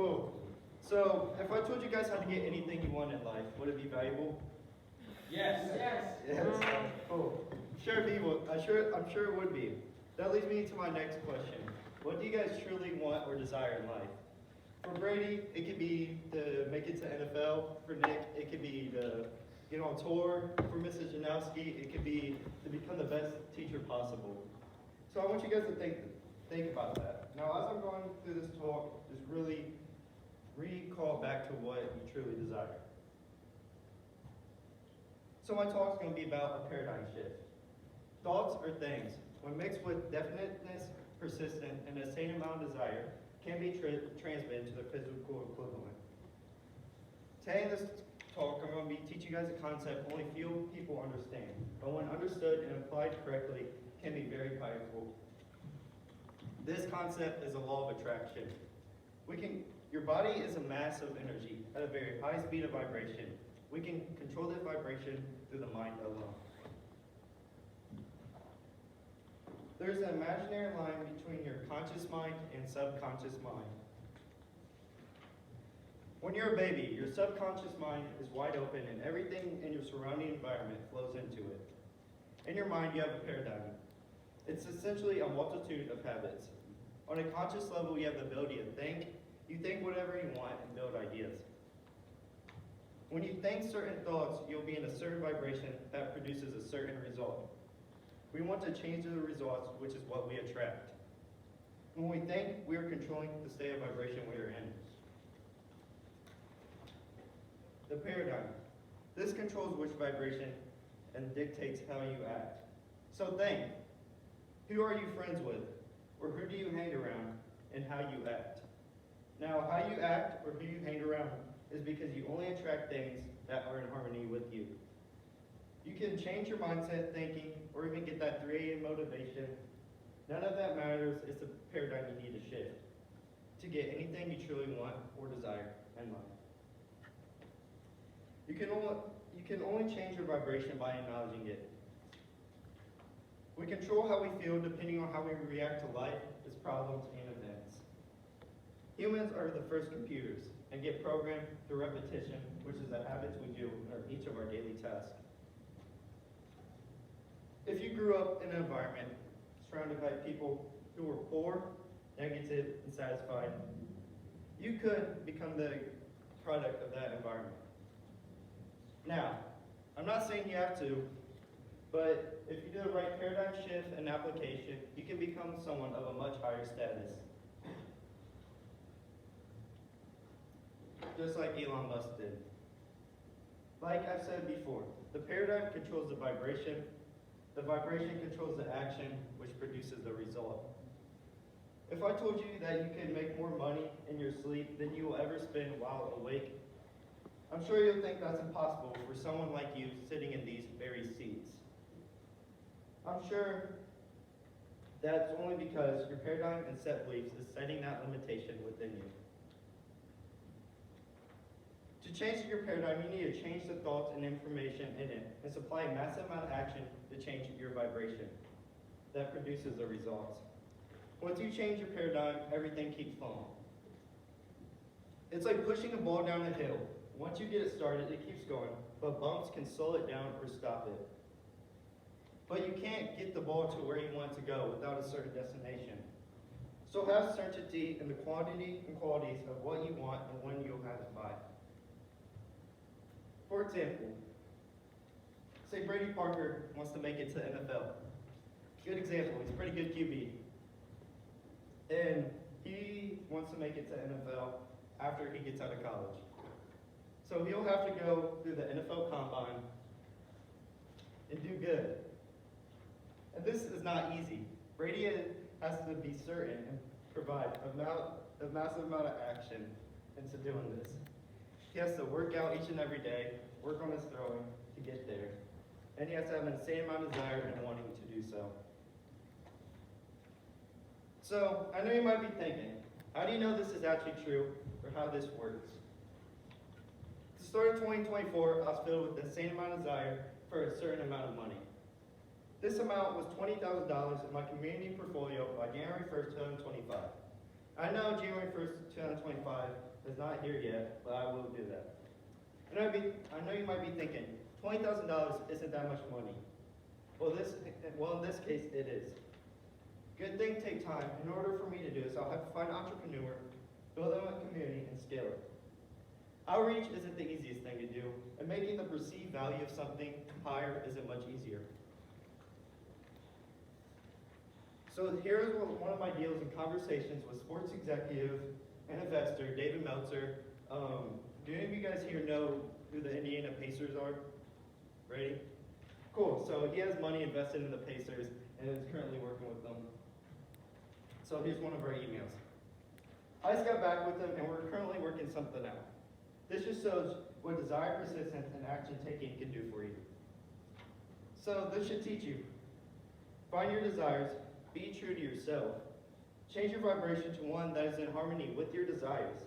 Cool. So, if I told you guys how to get anything you want in life, would it be valuable? Yes. Yes. Cool. Sure, I'm sure it would be. That leads me to my next question. What do you guys truly want or desire in life? For Brady, it could be to make it to NFL. For Nick, it could be to get on tour. For Mrs. Janowski, it could be to become the best teacher possible. So I want you guys to think about that. Now, as I'm going through this talk, just really recall back to what you truly desire. So my talk is going to be about a paradigm shift. Thoughts are things. When mixed with definiteness, persistent, and the same amount of desire, can be transmitted to the physical equivalent. Today in this talk, I'm going to be teaching you guys a concept only few people understand, but when understood and applied correctly, can be very powerful. This concept is a law of attraction. Your body is a mass of energy at a very high speed of vibration. We can control that vibration through the mind alone. There's an imaginary line between your conscious mind and subconscious mind. When you're a baby, your subconscious mind is wide open and everything in your surrounding environment flows into it. In your mind, you have a paradigm. It's essentially a multitude of habits. On a conscious level, you have the ability to think. You think whatever you want and build ideas. When you think certain thoughts, you'll be in a certain vibration that produces a certain result. We want to change the results, which is what we attract. When we think, we are controlling the state of vibration we are in. The paradigm. This controls which vibration and dictates how you act. So think. Who are you friends with? Or who do you hang around and how you act? Now, how you act or who you hang around is because you only attract things that are in harmony with you. You can change your mindset thinking or even get that 3 a.m. motivation. None of that matters. It's the paradigm you need to shift to get anything you truly want or desire in life. You can only change your vibration by acknowledging it. We control how we feel depending on how we react to life, its problems, and events. Humans are the first computers and get programmed through repetition, which is the habits we do in each of our daily tasks. If you grew up in an environment surrounded by people who were poor, negative, and satisfied, you could become the product of that environment. Now, I'm not saying you have to, but if you do the right paradigm shift and application, you can become someone of a much higher status. Just like Elon Musk did. Like I've said before, the paradigm controls the vibration controls the action, which produces the result. If I told you that you can make more money in your sleep than you will ever spend while awake, I'm sure you'll think that's impossible for someone like you sitting in these very seats. I'm sure that's only because your paradigm and set beliefs is setting that limitation within you. To change your paradigm, you need to change the thoughts and information in it and supply a massive amount of action to change your vibration. That produces the results. Once you change your paradigm, everything keeps flowing. It's like pushing a ball down a hill. Once you get it started, it keeps going, but bumps can slow it down or stop it. But you can't get the ball to where you want to go without a certain destination. So have certainty in the quantity and qualities of what you want and when you'll have it by. For example, say Brady Parker wants to make it to the NFL. Good example, he's a pretty good QB. And he wants to make it to NFL after he gets out of college. So he'll have to go through the NFL Combine and do good. And this is not easy. Brady has to be certain and provide a massive amount of action into doing this. He has to work out each and every day, work on his throwing to get there. And he has to have an insane amount of desire and wanting to do so. So, I know you might be thinking, how do you know this is actually true or how this works? At the start of 2024, I was filled with the same amount of desire for a certain amount of money. This amount was $20,000 in my community portfolio by January 1st, 2025. I know January 1st, 2025 is not here yet, but I will do that. And I know you might be thinking, $20,000 isn't that much money. Well, in this case, it is. Good thing take time. In order for me to do this, I'll have to find an entrepreneur, build them a community, and scale it. Outreach isn't the easiest thing to do, and making the perceived value of something higher isn't much easier. So here's one of my deals and conversations with sports executive and investor David Meltzer. Do any of you guys here know who the Indiana Pacers are? Ready? Cool. So he has money invested in the Pacers and is currently working with them. So here's one of our emails. I just got back with them and we're currently working something out. This just shows what desire, persistence, and action taking can do for you. So this should teach you. Find your desires, be true to yourself. Change your vibration to one that is in harmony with your desires.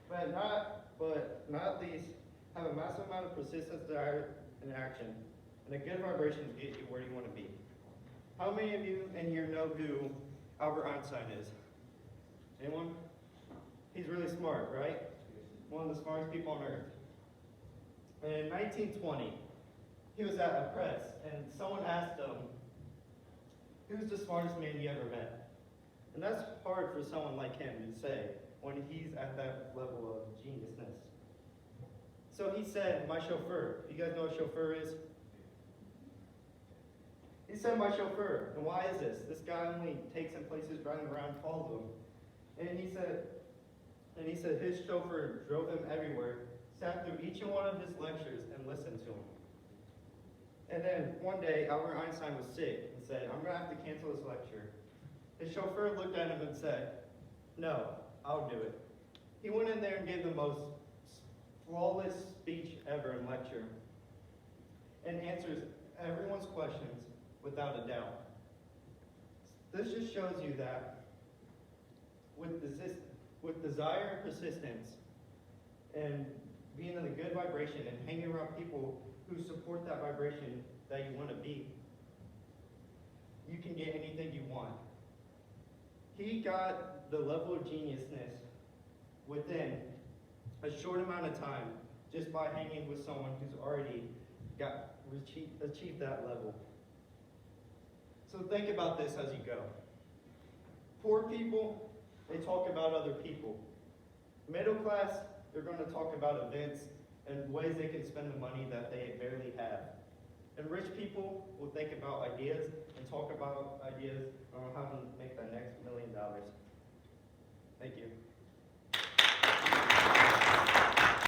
But not least, have a massive amount of persistence, desire, and action, and a good vibration to get you where you want to be. How many of you in here know who Albert Einstein is? Anyone? He's really smart, right? One of the smartest people on earth. And in 1920, he was at a press, and someone asked him, who's the smartest man you ever met? And that's hard for someone like him to say when he's at that level of geniusness. So he said, my chauffeur. You guys know what a chauffeur is? He said, my chauffeur. And why is this? This guy only takes him places, driving around, follows him. And he said his chauffeur drove him everywhere, sat through each and one of his lectures, and listened to him. And then one day, Albert Einstein was sick and said, I'm going to have to cancel this lecture. His chauffeur looked at him and said, no, I'll do it. He went in there and gave the most flawless speech ever in lecture and answers everyone's questions without a doubt. This just shows you that with desire and persistence and being in a good vibration and hanging around people who support that vibration that you want to be, you can get anything you want. He got the level of geniusness within a short amount of time just by hanging with someone who's already achieved that level. So think about this as you go. Poor people, they talk about other people. Middle class, they're going to talk about events and ways they can spend the money that they barely have. And rich people will think about ideas and talk about ideas on how to make that next $1 million. Thank you.